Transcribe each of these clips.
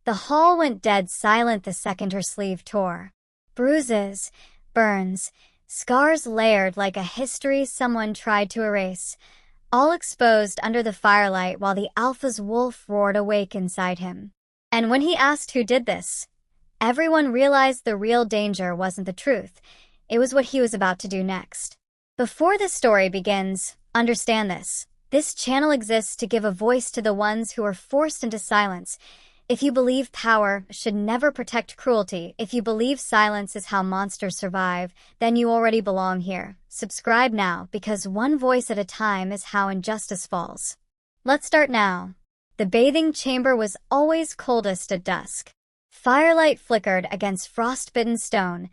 The hall went dead silent the second her sleeve tore. Bruises, burns, scars layered like a history someone tried to erase, all exposed under the firelight while the alpha's wolf roared awake inside him. And when he asked who did this, everyone realized the real danger wasn't the truth. It was what he was about to do next. Before the story begins, understand this. This channel exists to give a voice to the ones who are forced into silence. If you believe power should never protect cruelty, if you believe silence is how monsters survive, then you already belong here. Subscribe now, because one voice at a time is how injustice falls. Let's start now. The bathing chamber was always coldest at dusk. Firelight flickered against frostbitten stone,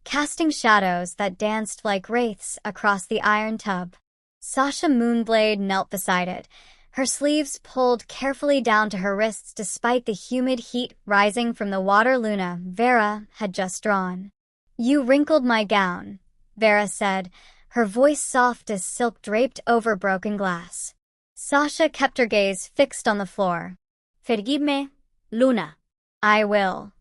casting shadows that danced like wraiths across the iron tub. Sasha Moonblade knelt beside it, her sleeves pulled carefully down to her wrists despite the humid heat rising from the water Luna, Vera, had just drawn. "You wrinkled my gown," Vera said, her voice soft as silk draped over broken glass. Sasha kept her gaze fixed on the floor. "Forgive me, Luna." "I will."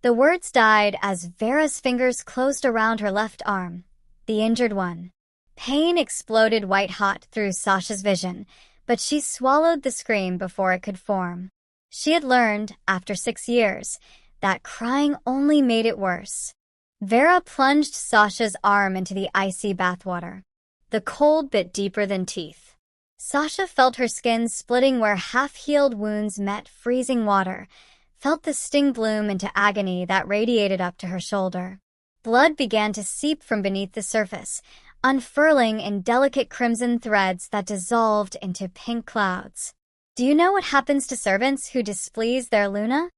The words died as Vera's fingers closed around her left arm, the injured one. Pain exploded white-hot through Sasha's vision, but she swallowed the scream before it could form. She had learned, after 6 years, that crying only made it worse. Vera plunged Sasha's arm into the icy bathwater. The cold bit deeper than teeth. Sasha felt her skin splitting where half-healed wounds met freezing water, felt the sting bloom into agony that radiated up to her shoulder. Blood began to seep from beneath the surface, unfurling in delicate crimson threads that dissolved into pink clouds. "Do you know what happens to servants who displease their Luna?"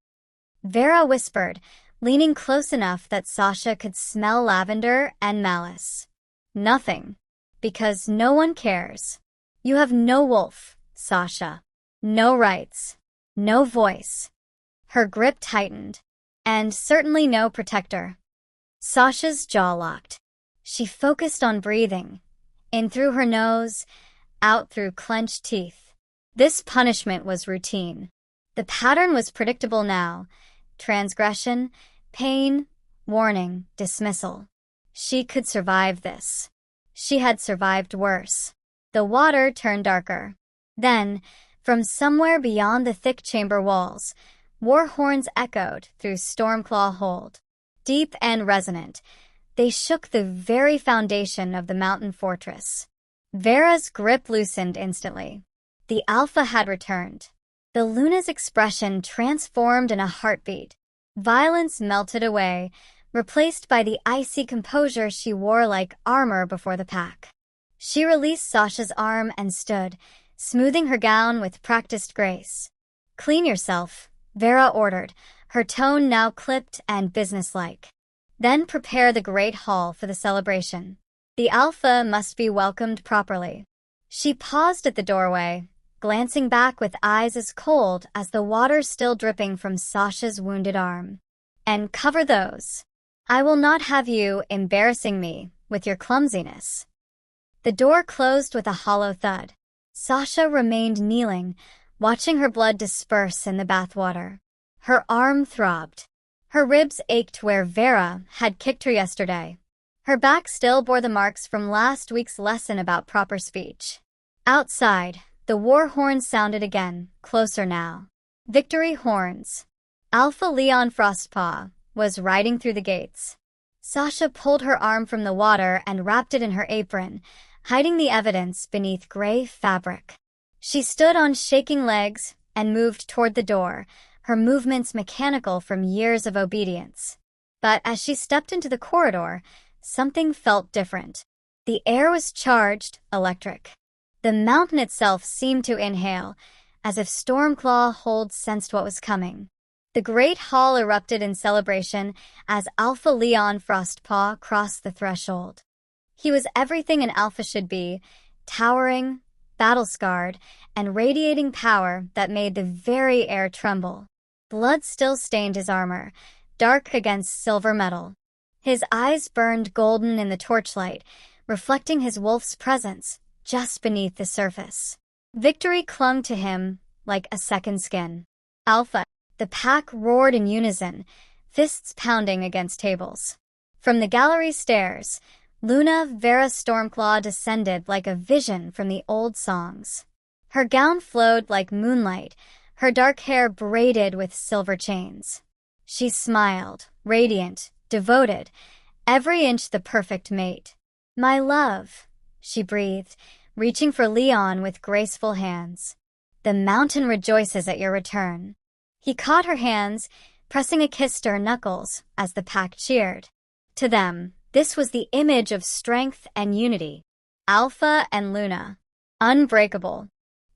Vera whispered, leaning close enough that Sasha could smell lavender and malice. "Nothing. Because no one cares. You have no wolf, Sasha. No rights. No voice." Her grip tightened. "And certainly no protector." Sasha's jaw locked. She focused on breathing, in through her nose, out through clenched teeth. This punishment was routine. The pattern was predictable now. Transgression, pain, warning, dismissal. She could survive this. She had survived worse. The water turned darker. Then, from somewhere beyond the thick chamber walls, war horns echoed through Stormclaw Hold. Deep and resonant, they shook the very foundation of the mountain fortress. Vera's grip loosened instantly. The Alpha had returned. The Luna's expression transformed in a heartbeat. Violence melted away, replaced by the icy composure she wore like armor before the pack. She released Sasha's arm and stood, smoothing her gown with practiced grace. "Clean yourself," Vera ordered, her tone now clipped and businesslike. "Then prepare the Great Hall for the celebration. The Alpha must be welcomed properly." She paused at the doorway, glancing back with eyes as cold as the water still dripping from Sasha's wounded arm. "And cover those. I will not have you embarrassing me with your clumsiness." The door closed with a hollow thud. Sasha remained kneeling, watching her blood disperse in the bathwater. Her arm throbbed. Her ribs ached where Vera had kicked her yesterday. Her back still bore the marks from last week's lesson about proper speech. Outside, the war horns sounded again, closer now. Victory horns. Alpha Leon Frostpaw was riding through the gates. Sasha pulled her arm from the water and wrapped it in her apron, hiding the evidence beneath gray fabric. She stood on shaking legs and moved toward the door, her movements mechanical from years of obedience. But as she stepped into the corridor, something felt different. The air was charged, electric. The mountain itself seemed to inhale, as if Stormclaw Hold sensed what was coming. The Great Hall erupted in celebration as Alpha Leon Frostpaw crossed the threshold. He was everything an Alpha should be, towering, battle-scarred, and radiating power that made the very air tremble. Blood still stained his armor, dark against silver metal. His eyes burned golden in the torchlight, reflecting his wolf's presence just beneath the surface. Victory clung to him like a second skin. "Alpha," The pack roared in unison, fists pounding against tables. From the gallery stairs, Luna Vera Stormclaw descended like a vision from the old songs. Her gown flowed like moonlight, her dark hair braided with silver chains. She smiled, radiant, devoted, every inch the perfect mate. "My love," she breathed, reaching for Leon with graceful hands. "The mountain rejoices at your return." He caught her hands, pressing a kiss to her knuckles as the pack cheered. To them, this was the image of strength and unity. Alpha and Luna. Unbreakable.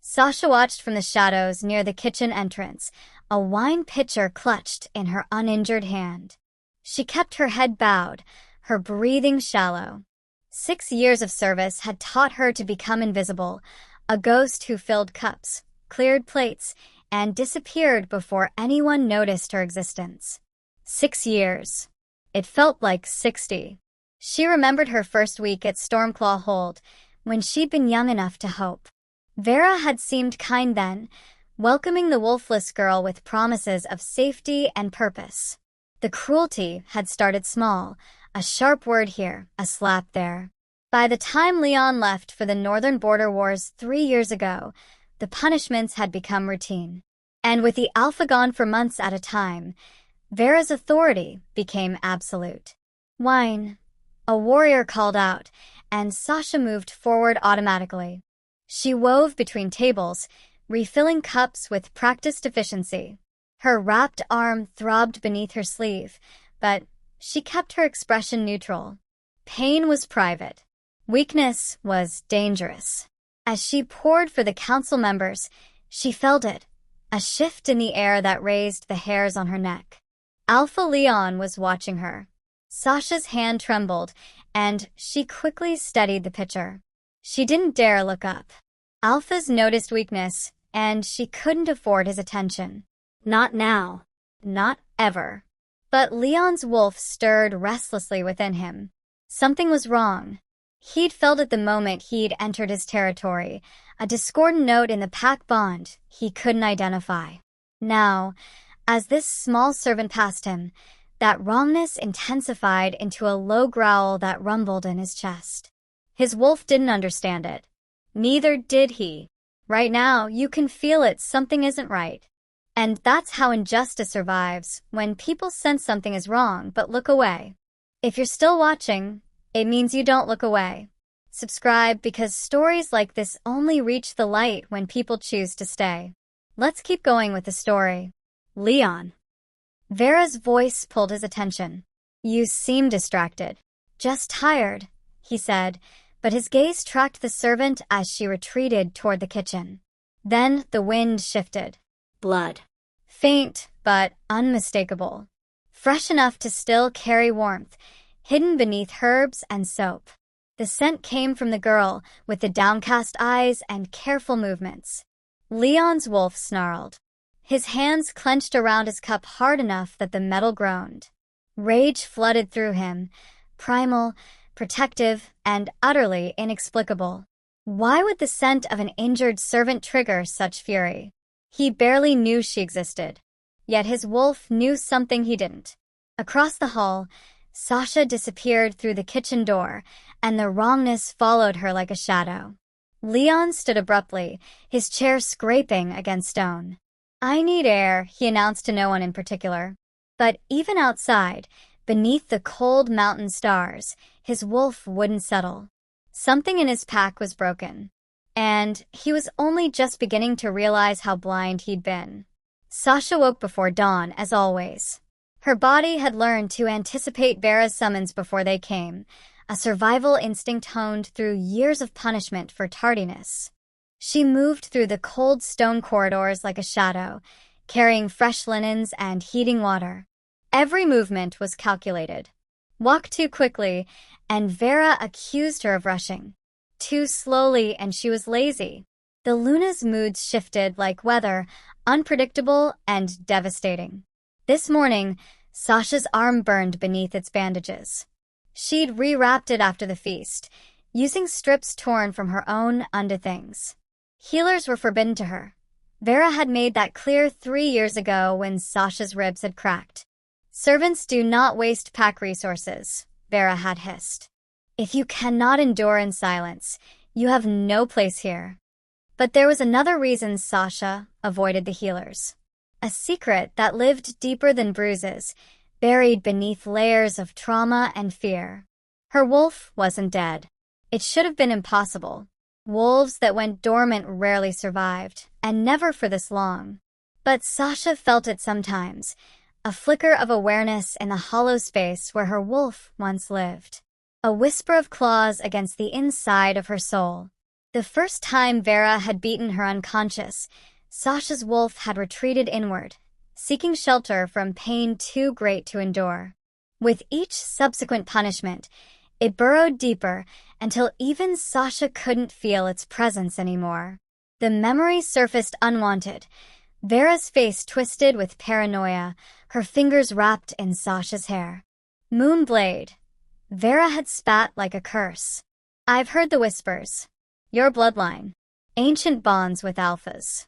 Sasha watched from the shadows near the kitchen entrance, a wine pitcher clutched in her uninjured hand. She kept her head bowed, her breathing shallow. 6 years of service had taught her to become invisible, a ghost who filled cups, cleared plates, and disappeared before anyone noticed her existence. 6 years. It felt like 60. She remembered her first week at Stormclaw Hold, when she'd been young enough to hope. Vera had seemed kind then, welcoming the wolfless girl with promises of safety and purpose. The cruelty had started small, a sharp word here, a slap there. By the time Leon left for the Northern Border Wars 3 years ago, the punishments had become routine. And with the Alpha gone for months at a time, Vera's authority became absolute. "Wine," a warrior called out, and Sasha moved forward automatically. She wove between tables, refilling cups with practiced efficiency. Her wrapped arm throbbed beneath her sleeve, but she kept her expression neutral. Pain was private. Weakness was dangerous. As she poured for the council members, she felt it, a shift in the air that raised the hairs on her neck. Alpha Leon was watching her. Sasha's hand trembled, and she quickly steadied the pitcher. She didn't dare look up. Alpha's noticed weakness, and she couldn't afford his attention. Not now. Not ever. But Leon's wolf stirred restlessly within him. Something was wrong. He'd felt it the moment he'd entered his territory, a discordant note in the pack bond he couldn't identify. Now, as this small servant passed him, that wrongness intensified into a low growl that rumbled in his chest. His wolf didn't understand it. Neither did he. Right now, you can feel it, something isn't right. And that's how injustice survives, when people sense something is wrong but look away. If you're still watching, it means you don't look away. Subscribe because stories like this only reach the light when people choose to stay. Let's keep going with the story. Leon. Vera's voice pulled his attention. "You seem distracted." "Just tired," he said, but his gaze tracked the servant as she retreated toward the kitchen. Then the wind shifted. Blood. Faint, but unmistakable. Fresh enough to still carry warmth, hidden beneath herbs and soap. The scent came from the girl, with the downcast eyes and careful movements. Leon's wolf snarled. His hands clenched around his cup hard enough that the metal groaned. Rage flooded through him, primal, protective, and utterly inexplicable. Why would the scent of an injured servant trigger such fury? He barely knew she existed. Yet his wolf knew something he didn't. Across the hall, Sasha disappeared through the kitchen door, and the wrongness followed her like a shadow. Leon stood abruptly, his chair scraping against stone. "I need air," he announced to no one in particular. But even outside, beneath the cold mountain stars, his wolf wouldn't settle. Something in his pack was broken. And he was only just beginning to realize how blind he'd been. Sasha woke before dawn, as always. Her body had learned to anticipate Vera's summons before they came, a survival instinct honed through years of punishment for tardiness. She moved through the cold stone corridors like a shadow, carrying fresh linens and heating water. Every movement was calculated. Walked too quickly, and Vera accused her of rushing. Too slowly, and she was lazy. The Luna's moods shifted like weather, unpredictable and devastating. This morning, Sasha's arm burned beneath its bandages. She'd rewrapped it after the feast, using strips torn from her own unto things. Healers were forbidden to her, Vera had made that clear 3 years ago when Sasha's ribs had cracked. "Servants do not waste pack resources," Vera had hissed. "If you cannot endure in silence, you have no place here." But there was another reason Sasha avoided the healers. A secret that lived deeper than Bruises, buried beneath layers of trauma and fear. Her wolf wasn't dead. It should have been impossible. Wolves that went dormant rarely survived, and never for this long. But Sasha felt it sometimes, a flicker of awareness in the hollow space where her wolf once lived. A whisper of claws against the inside of her soul. The first time Vera had beaten her unconscious, Sasha's wolf had retreated inward, seeking shelter from pain too great to endure. With each subsequent punishment, it burrowed deeper until even Sasha couldn't feel its presence anymore. The memory surfaced unwanted. Vera's face twisted with paranoia, her fingers wrapped in Sasha's hair. Moonblade. Vera had spat like a curse. "I've heard the whispers. Your bloodline. Ancient bonds with alphas."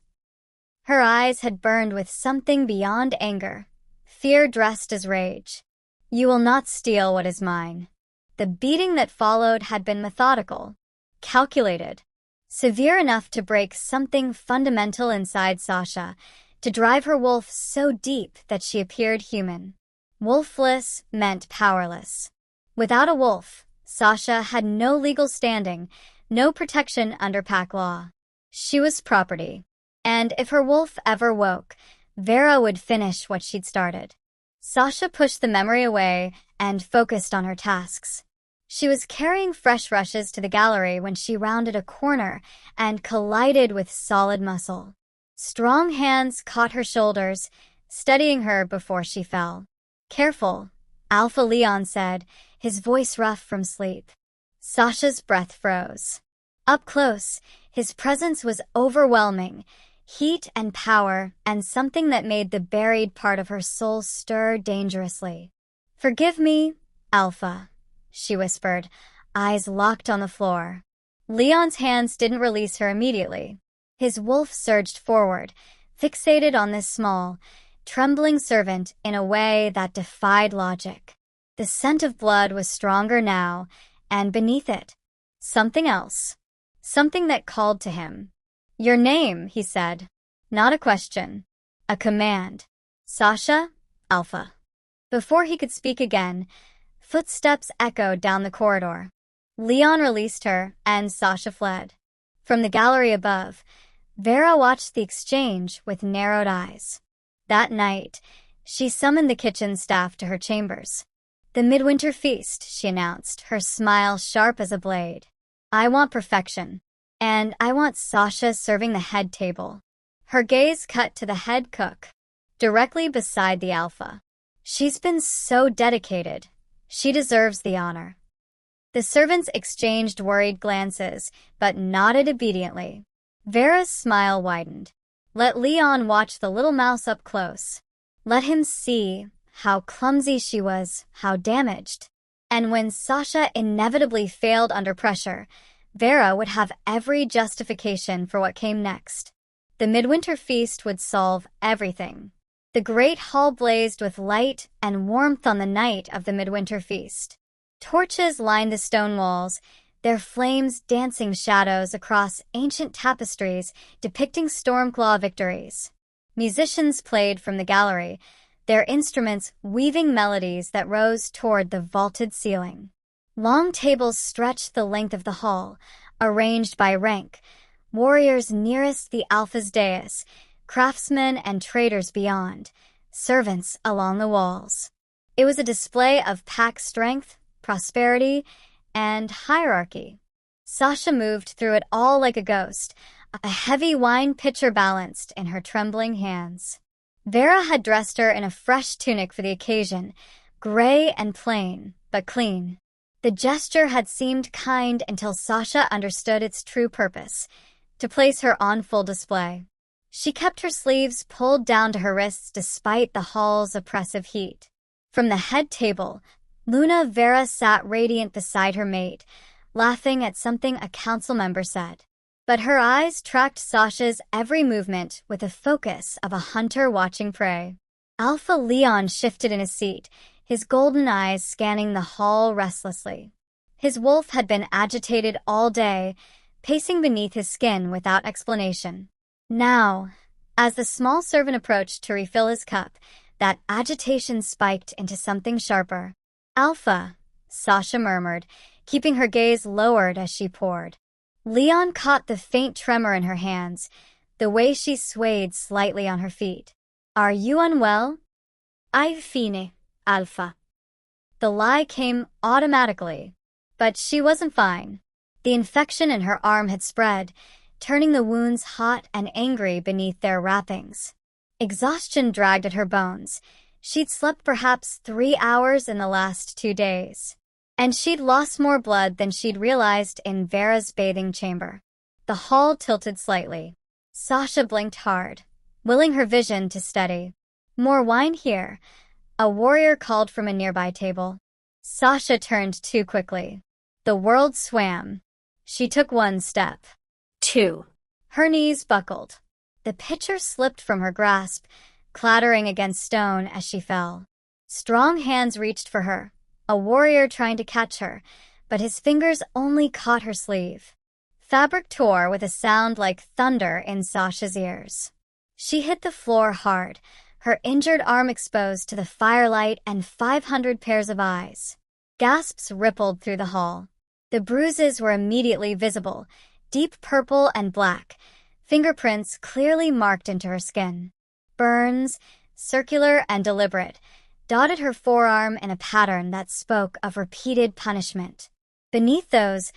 Her eyes had burned with something beyond anger, fear dressed as rage. "You will not steal what is mine." The beating that followed had been methodical, calculated, severe enough to break something fundamental inside Sasha, to drive her wolf so deep that she appeared human. Wolfless meant powerless. Without a wolf, Sasha had no legal standing, no protection under pack law. She was property. And if her wolf ever woke, Vera would finish what she'd started. Sasha pushed the memory away and focused on her tasks. She was carrying fresh rushes to the gallery when she rounded a corner and collided with solid muscle. Strong hands caught her shoulders, steadying her before she fell. "Careful," Alpha Leon said, his voice rough from sleep. Sasha's breath froze. Up close, his presence was overwhelming, heat and power, and something that made the buried part of her soul stir dangerously. "Forgive me, Alpha," she whispered, eyes locked on the floor. Leon's hands didn't release her immediately. His wolf surged forward, fixated on this small, trembling servant in a way that defied logic. The scent of blood was stronger now, and beneath it, something else. Something that called to him. "Your name," he said. Not a question. A command. "Sasha, Alpha." Before he could speak again, footsteps echoed down the corridor. Leon released her, and Sasha fled. From the gallery above, Vera watched the exchange with narrowed eyes. That night, she summoned the kitchen staff to her chambers. "The midwinter feast," she announced, her smile sharp as a blade. "I want perfection. And I want Sasha serving the head table." Her gaze cut to the head cook, directly beside the Alpha. "She's been so dedicated. She deserves the honor." The servants exchanged worried glances, but nodded obediently. Vera's smile widened. Let Leon watch the little mouse up close. Let him see how clumsy she was, how damaged. And when Sasha inevitably failed under pressure, Vera would have every justification for what came next. The midwinter feast would solve everything. The great hall blazed with light and warmth on the night of the midwinter feast. Torches lined the stone walls, their flames dancing shadows across ancient tapestries depicting Stormclaw victories. Musicians played from the gallery, their instruments weaving melodies that rose toward the vaulted ceiling. Long tables stretched the length of the hall, arranged by rank, warriors nearest the Alpha's dais, craftsmen and traders beyond, servants along the walls. It was a display of pack strength, prosperity, and hierarchy. Sasha moved through it all like a ghost, a heavy wine pitcher balanced in her trembling hands. Vera had dressed her in a fresh tunic for the occasion, gray and plain, but clean. The gesture had seemed kind until Sasha understood its true purpose, to place her on full display. She kept her sleeves pulled down to her wrists despite the hall's oppressive heat. From the head table, Luna Vera sat radiant beside her mate, laughing at something a council member said. But her eyes tracked Sasha's every movement with the focus of a hunter watching prey. Alpha Leon shifted in his seat, his golden eyes scanning the hall restlessly. His wolf had been agitated all day, pacing beneath his skin without explanation. Now, as the small servant approached to refill his cup, that agitation spiked into something sharper. "Alpha," Sasha murmured, keeping her gaze lowered as she poured. Leon caught the faint tremor in her hands, the way she swayed slightly on her feet. "Are you unwell?" "I've fine, Alpha." The lie came automatically, but she wasn't fine. The infection in her arm had spread, turning the wounds hot and angry beneath their wrappings. Exhaustion dragged at her bones. She'd slept perhaps 3 hours in the last 2 days. And she'd lost more blood than she'd realized in Vera's bathing chamber. The hall tilted slightly. Sasha blinked hard, willing her vision to steady. "More wine here," a warrior called from a nearby table. Sasha turned too quickly. The world swam. She took 1 step. 2. Her knees buckled. The pitcher slipped from her grasp, clattering against stone as she fell. Strong hands reached for her, a warrior trying to catch her, but his fingers only caught her sleeve. Fabric tore with a sound like thunder in Sasha's ears. She hit the floor hard, her injured arm exposed to the firelight and 500 pairs of eyes. Gasps rippled through the hall. The bruises were immediately visible, deep purple and black, fingerprints clearly marked into her skin. Burns, circular and deliberate, dotted her forearm in a pattern that spoke of repeated punishment. Beneath those,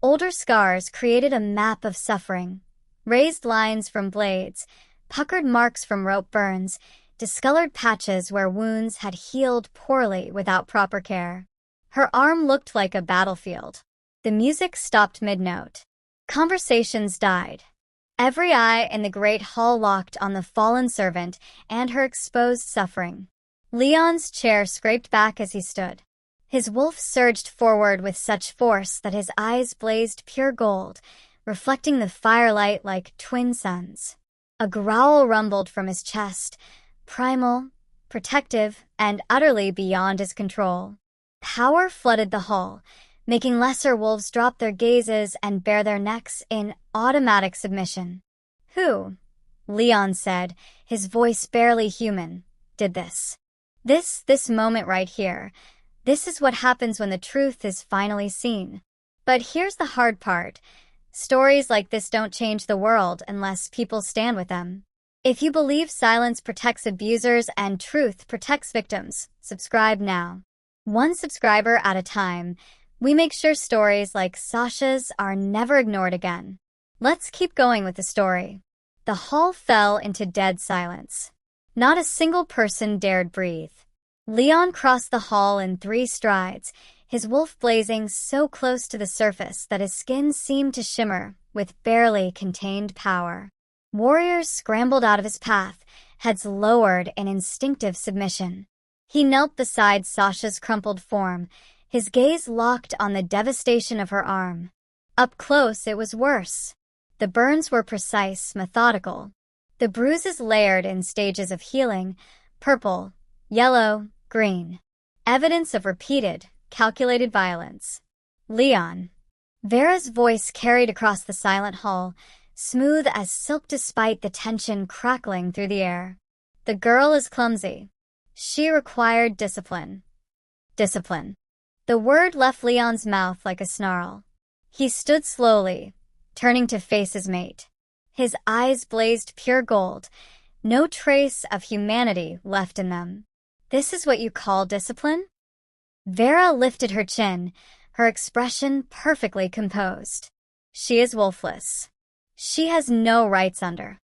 older scars created a map of suffering. Raised lines from blades, puckered marks from rope burns, discolored patches where wounds had healed poorly without proper care. Her arm looked like a battlefield. The music stopped mid-note. Conversations died. Every eye in the great hall locked on the fallen servant and her exposed suffering. Leon's chair scraped back as he stood. His wolf surged forward with such force that his eyes blazed pure gold, reflecting the firelight like twin suns. A growl rumbled from his chest, primal, protective, and utterly beyond his control. Power flooded the hall, making lesser wolves drop their gazes and bare their necks in automatic submission. "Who," Leon said, his voice barely human, "did this? This moment right here. This is what happens when the truth is finally seen." But here's the hard part. Stories like this don't change the world unless people stand with them. If you believe silence protects abusers and truth protects victims, subscribe now. 1 subscriber at a time. We make sure stories like Sasha's are never ignored again. Let's keep going with the story. The hall fell into dead silence. Not a single person dared breathe. Leon crossed the hall in 3 strides, his wolf blazing so close to the surface that his skin seemed to shimmer with barely contained power. Warriors scrambled out of his path, heads lowered in instinctive submission. He knelt beside Sasha's crumpled form, his gaze locked on the devastation of her arm. Up close, it was worse. The burns were precise, methodical. The bruises layered in stages of healing, purple, yellow, green. Evidence of repeated, calculated violence. "Leon." Vera's voice carried across the silent hall, smooth as silk despite the tension crackling through the air. "The girl is clumsy. She required discipline." Discipline. The word left Leon's mouth like a snarl. He stood slowly, turning to face his mate. His eyes blazed pure gold, no trace of humanity left in them. "This is what you call discipline?" Vera lifted her chin, her expression perfectly composed. "She is wolfless. She has no rights under.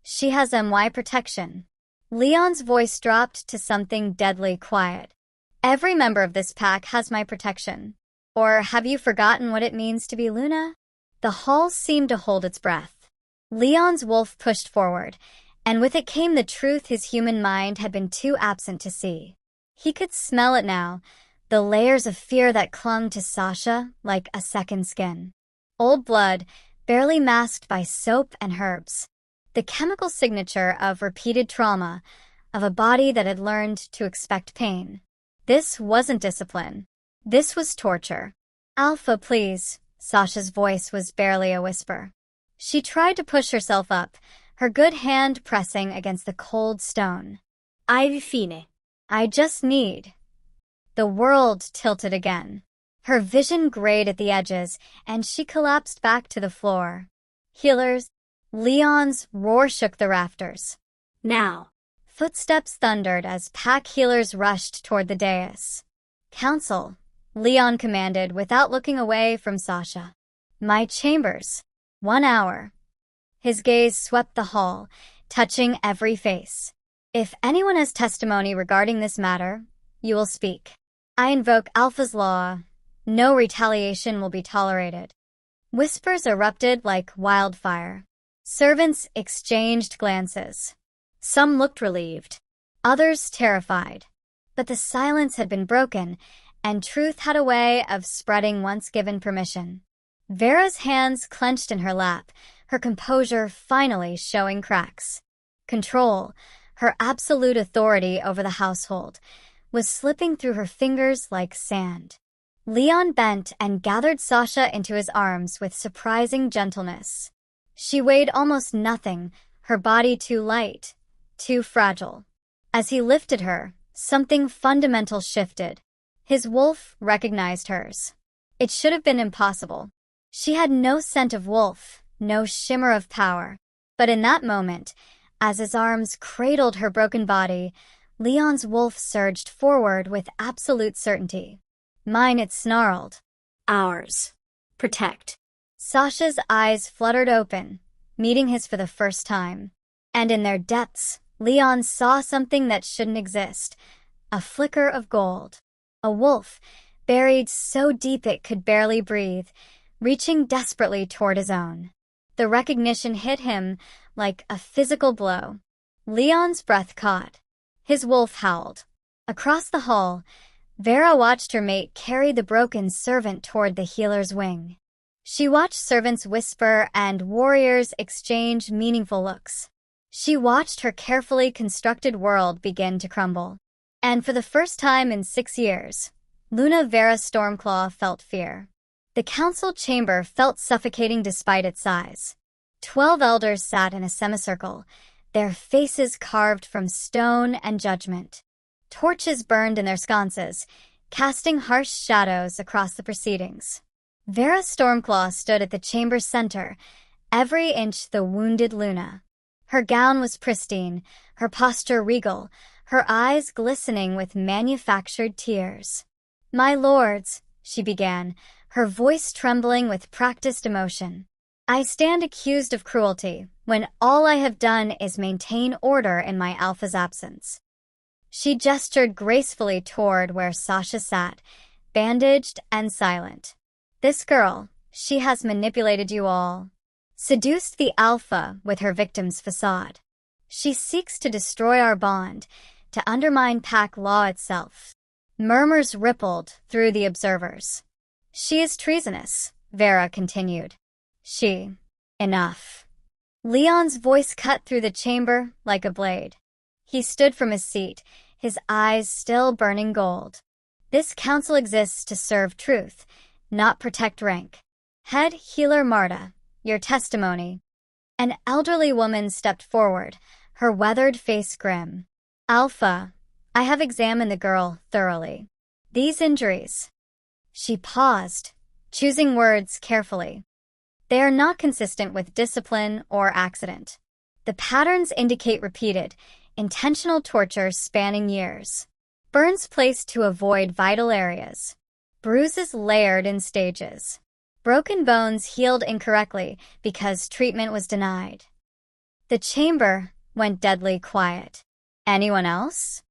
She has MY protection." Leon's voice dropped to something deadly quiet. "Every member of this pack has my protection. Or have you forgotten what it means to be Luna?" The hall seemed to hold its breath. Leon's wolf pushed forward, and with it came the truth his human mind had been too absent to see. He could smell it now, the layers of fear that clung to Sasha like a second skin. Old blood, barely masked by soap and herbs. The chemical signature of repeated trauma, of a body that had learned to expect pain. This wasn't discipline. This was torture. "Alpha, please." Sasha's voice was barely a whisper. She tried to push herself up, her good hand pressing against the cold stone. "Hai fine." "I just need." The world tilted again. Her vision grayed at the edges, and she collapsed back to the floor. "Healers!" Leon's roar shook the rafters. "Now." Footsteps thundered as pack healers rushed toward the dais. "Council," Leon commanded without looking away from Sasha. "My chambers. 1 hour." His gaze swept the hall, touching every face. "If anyone has testimony regarding this matter, you will speak. I invoke Alpha's law. No retaliation will be tolerated." Whispers erupted like wildfire. Servants exchanged glances. Some looked relieved, others terrified. But the silence had been broken, and truth had a way of spreading once given permission. Vera's hands clenched in her lap, her composure finally showing cracks. Control, her absolute authority over the household, was slipping through her fingers like sand. Leon bent and gathered Sasha into his arms with surprising gentleness. She weighed almost nothing, her body too light, too fragile. As he lifted her, something fundamental shifted. His wolf recognized hers. It should have been impossible. She had no scent of wolf, no shimmer of power. But in that moment, as his arms cradled her broken body, Leon's wolf surged forward with absolute certainty. "Mine," it snarled. "Ours. Protect." Sasha's eyes fluttered open, meeting his for the first time. And in their depths, Leon saw something that shouldn't exist. A flicker of gold. A wolf, buried so deep it could barely breathe, reaching desperately toward his own. The recognition hit him like a physical blow. Leon's breath caught. His wolf howled. Across the hall, Vera watched her mate carry the broken servant toward the healer's wing. She watched servants whisper and warriors exchange meaningful looks. She watched her carefully constructed world begin to crumble. And for the first time in 6 years, Luna Vera Stormclaw felt fear. The council chamber felt suffocating despite its size. 12 elders sat in a semicircle, their faces carved from stone and judgment. Torches burned in their sconces, casting harsh shadows across the proceedings. Vera Stormclaw stood at the chamber's center, every inch the wounded Luna. Her gown was pristine, her posture regal, her eyes glistening with manufactured tears. "My lords," she began, her voice trembling with practiced emotion. "I stand accused of cruelty, when all I have done is maintain order in my Alpha's absence." She gestured gracefully toward where Sasha sat, bandaged and silent. "This girl, she has manipulated you all. Seduced the Alpha with her victim's facade. She seeks to destroy our bond, to undermine pack law itself." Murmurs rippled through the observers. "She is treasonous," Vera continued. Enough." Leon's voice cut through the chamber like a blade. He stood from his seat, his eyes still burning gold. "This council exists to serve truth, not protect rank. Head Healer Marta, your testimony." An elderly woman stepped forward, her weathered face grim. "Alpha, I have examined the girl thoroughly. These injuries..." She paused, choosing words carefully. "They are not consistent with discipline or accident. The patterns indicate repeated, intentional torture spanning years. Burns placed to avoid vital areas. Bruises layered in stages. Broken bones healed incorrectly because treatment was denied." The chamber went deadly quiet. "Anyone else?"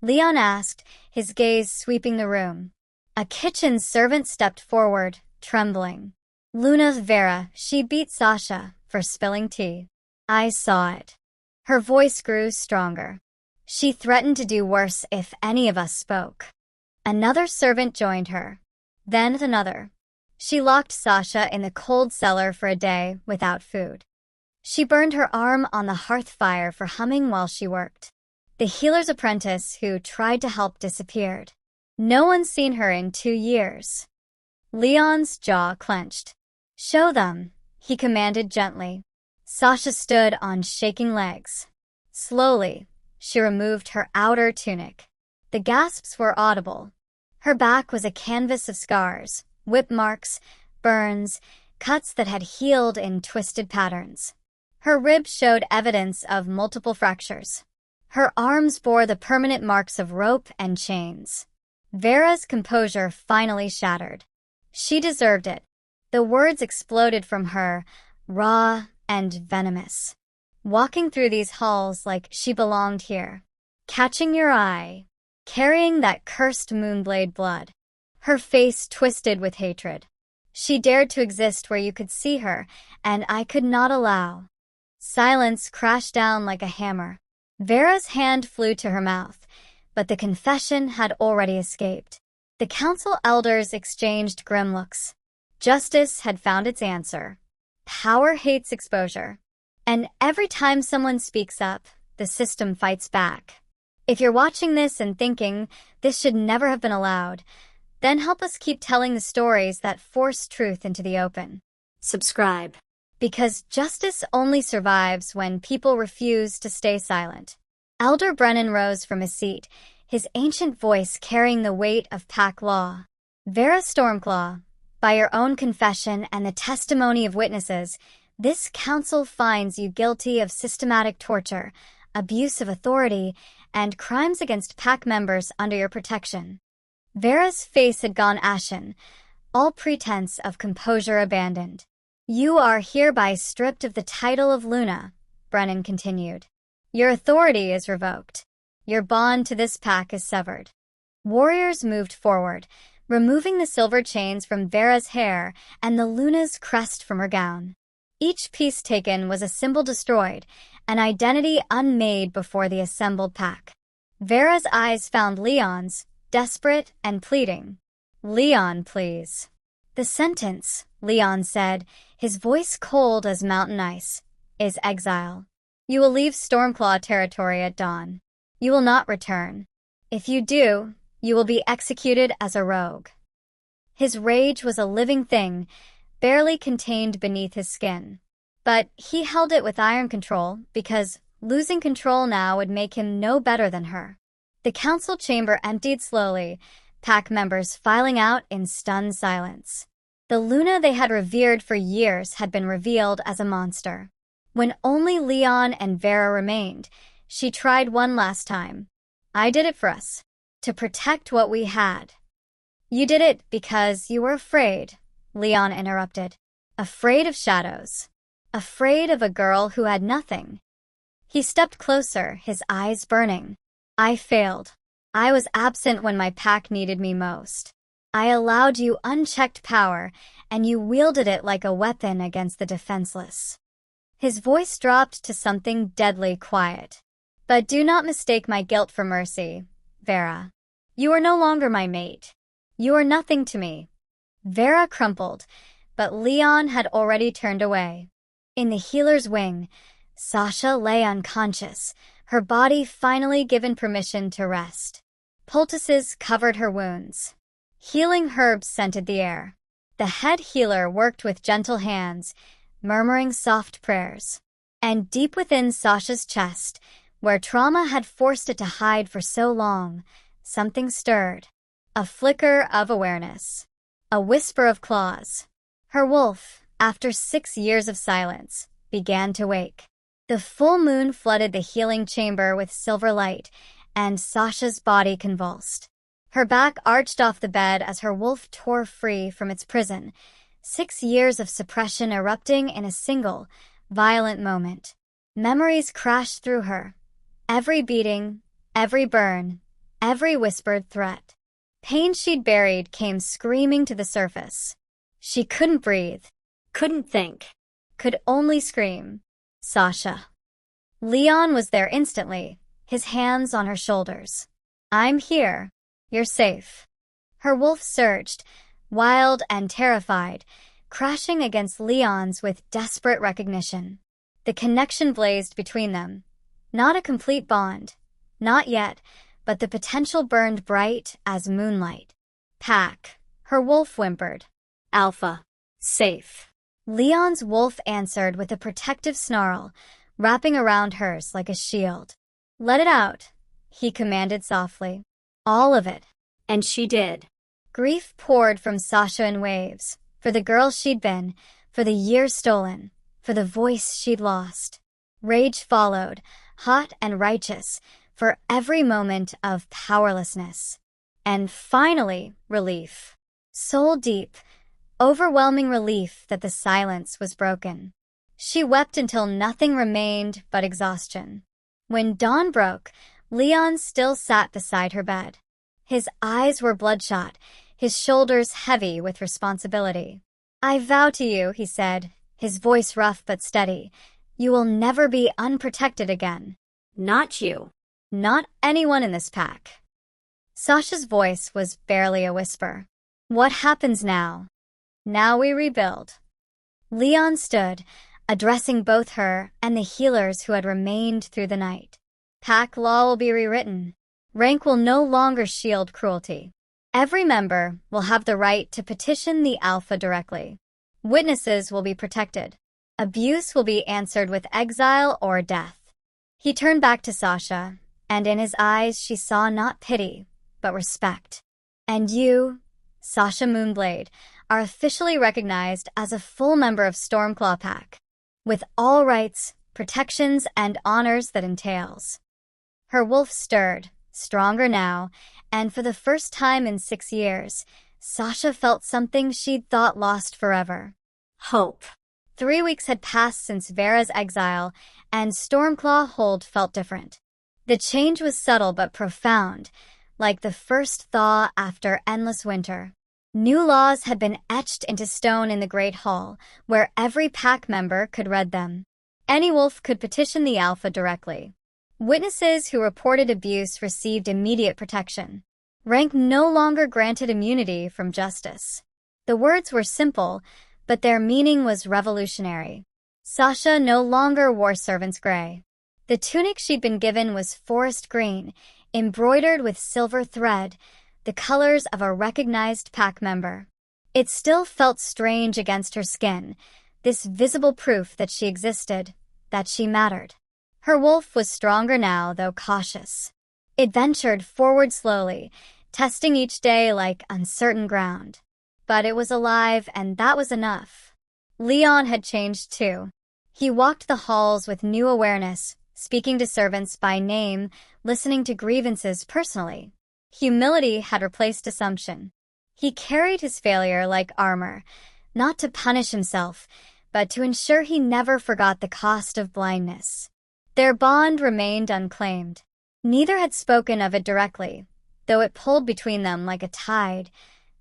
Leon asked, his gaze sweeping the room. A kitchen servant stepped forward, trembling. "Luna Vera, she beat Sasha for spilling tea. I saw it." Her voice grew stronger. "She threatened to do worse if any of us spoke." Another servant joined her. Then another. She locked Sasha in the cold cellar for a day without food. She burned her arm on the hearth fire for humming while she worked. The healer's apprentice who tried to help disappeared. No one's seen her in 2 years. Leon's jaw clenched. "Show them," he commanded gently. Sasha stood on shaking legs. Slowly, she removed her outer tunic. The gasps were audible. Her back was a canvas of scars, whip marks, burns, cuts that had healed in twisted patterns. Her ribs showed evidence of multiple fractures. Her arms bore the permanent marks of rope and chains. Vera's composure finally shattered. She deserved it. The words exploded from her, raw and venomous. Walking through these halls like she belonged here. Catching your eye. Carrying that cursed moonblade blood. Her face twisted with hatred. She dared to exist where you could see her, and I could not allow. Silence crashed down like a hammer. Vera's hand flew to her mouth, but the confession had already escaped. The council elders exchanged grim looks. Justice had found its answer. Power hates exposure. And every time someone speaks up, the system fights back. If you're watching this and thinking, this should never have been allowed, then help us keep telling the stories that force truth into the open. Subscribe. Because justice only survives when people refuse to stay silent. Elder Brennan rose from his seat, his ancient voice carrying the weight of pack law. Vera Stormclaw, by your own confession and the testimony of witnesses, this council finds you guilty of systematic torture, abuse of authority, and crimes against pack members under your protection. Vera's face had gone ashen, all pretense of composure abandoned. You are hereby stripped of the title of Luna, Brennan continued. Your authority is revoked. Your bond to this pack is severed. Warriors moved forward, removing the silver chains from Vera's hair and the Luna's crest from her gown. Each piece taken was a symbol destroyed, an identity unmade before the assembled pack. Vera's eyes found Leon's, desperate and pleading. "Leon, please." "The sentence," Leon said, his voice cold as mountain ice, "is exile. You will leave Stormclaw territory at dawn. You will not return. If you do, you will be executed as a rogue." His rage was a living thing, barely contained beneath his skin. But he held it with iron control because losing control now would make him no better than her. The council chamber emptied slowly, pack members filing out in stunned silence. The Luna they had revered for years had been revealed as a monster. When only Leon and Vera remained, she tried one last time. "I did it for us, to protect what we had." "You did it because you were afraid," Leon interrupted. "Afraid of shadows. Afraid of a girl who had nothing." He stepped closer, his eyes burning. "I failed. I was absent when my pack needed me most. I allowed you unchecked power, and you wielded it like a weapon against the defenseless." His voice dropped to something deadly quiet. "But do not mistake my guilt for mercy, Vera. You are no longer my mate. You are nothing to me." Vera crumpled, but Leon had already turned away. In the healer's wing, Sasha lay unconscious, her body finally given permission to rest. Poultices covered her wounds. Healing herbs scented the air. The head healer worked with gentle hands, murmuring soft prayers. And deep within Sasha's chest, where trauma had forced it to hide for so long, something stirred. A flicker of awareness. A whisper of claws. Her wolf, after 6 years of silence, began to wake. The full moon flooded the healing chamber with silver light, and Sasha's body convulsed. Her back arched off the bed as her wolf tore free from its prison, 6 years of suppression erupting in a single, violent moment. Memories crashed through her. Every beating, every burn, every whispered threat. Pain she'd buried came screaming to the surface. She couldn't breathe. Couldn't think. Could only scream. Sasha. Leon was there instantly, his hands on her shoulders. "I'm here. You're safe." Her wolf surged, wild and terrified, crashing against Leon's with desperate recognition. The connection blazed between them. Not a complete bond. Not yet, but the potential burned bright as moonlight. Pack, her wolf whimpered. Alpha. Safe. Leon's wolf answered with a protective snarl, wrapping around hers like a shield. Let it out, he commanded softly. All of it. And she did. Grief poured from Sasha in waves, for the girl she'd been, for the years stolen, for the voice she'd lost. Rage followed, hot and righteous, for every moment of powerlessness. And finally, relief. Soul deep, overwhelming relief that the silence was broken. She wept until nothing remained but exhaustion. When dawn broke, Leon still sat beside her bed. His eyes were bloodshot, his shoulders heavy with responsibility. I vow to you, he said, his voice rough but steady, you will never be unprotected again. Not you. Not anyone in this pack. Sasha's voice was barely a whisper. What happens now? Now we rebuild. Leon stood, addressing both her and the healers who had remained through the night. Pack law will be rewritten. Rank will no longer shield cruelty. Every member will have the right to petition the Alpha directly. Witnesses will be protected. Abuse will be answered with exile or death. He turned back to Sasha, and in his eyes she saw not pity, but respect. And you, Sasha Moonblade, are officially recognized as a full member of Stormclaw Pack, with all rights, protections, and honors that entails. Her wolf stirred, stronger now, and for the first time in 6 years, Sasha felt something she'd thought lost forever. Hope. 3 weeks had passed since Vera's exile, and Stormclaw Hold felt different. The change was subtle but profound, like the first thaw after endless winter. New laws had been etched into stone in the Great Hall, where every pack member could read them. Any wolf could petition the Alpha directly. Witnesses who reported abuse received immediate protection. Rank no longer granted immunity from justice. The words were simple, but their meaning was revolutionary. Sasha no longer wore servant's gray. The tunic she'd been given was forest green, embroidered with silver thread, the colors of a recognized pack member. It still felt strange against her skin, this visible proof that she existed, that she mattered. Her wolf was stronger now, though cautious. It ventured forward slowly, testing each day like uncertain ground. But it was alive, and that was enough. Leon had changed too. He walked the halls with new awareness, speaking to servants by name, listening to grievances personally. Humility had replaced assumption. He carried his failure like armor, not to punish himself, but to ensure he never forgot the cost of blindness. Their bond remained unclaimed. Neither had spoken of it directly, though it pulled between them like a tide,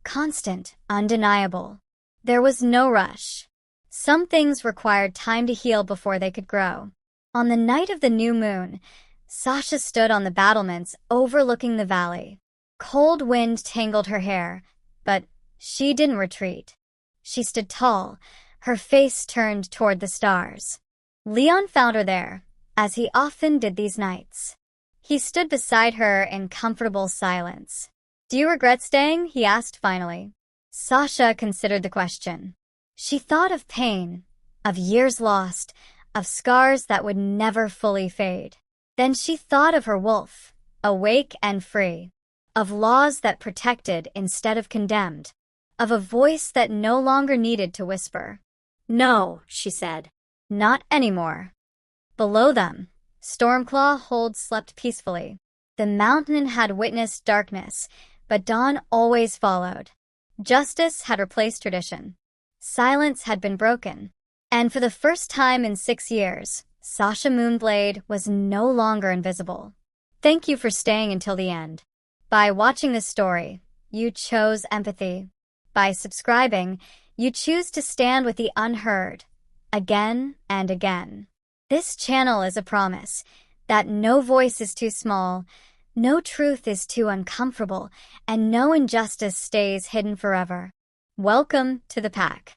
constant, undeniable. There was no rush. Some things required time to heal before they could grow. On the night of the new moon, Sasha stood on the battlements overlooking the valley. Cold wind tangled her hair, but she didn't retreat. She stood tall, her face turned toward the stars. Leon found her there, as he often did these nights. He stood beside her in comfortable silence. Do you regret staying? He asked finally. Sasha considered the question. She thought of pain, of years lost, of scars that would never fully fade. Then she thought of her wolf, awake and free, of laws that protected instead of condemned, of a voice that no longer needed to whisper. No, she said. Not anymore. Below them, Stormclaw Hold slept peacefully. The mountain had witnessed darkness, but dawn always followed. Justice had replaced tradition. Silence had been broken. And for the first time in 6 years, Sasha Moonblade was no longer invisible. Thank you for staying until the end. By watching this story, you chose empathy. By subscribing, you choose to stand with the unheard, again and again. This channel is a promise that no voice is too small, no truth is too uncomfortable, and no injustice stays hidden forever. Welcome to the pack.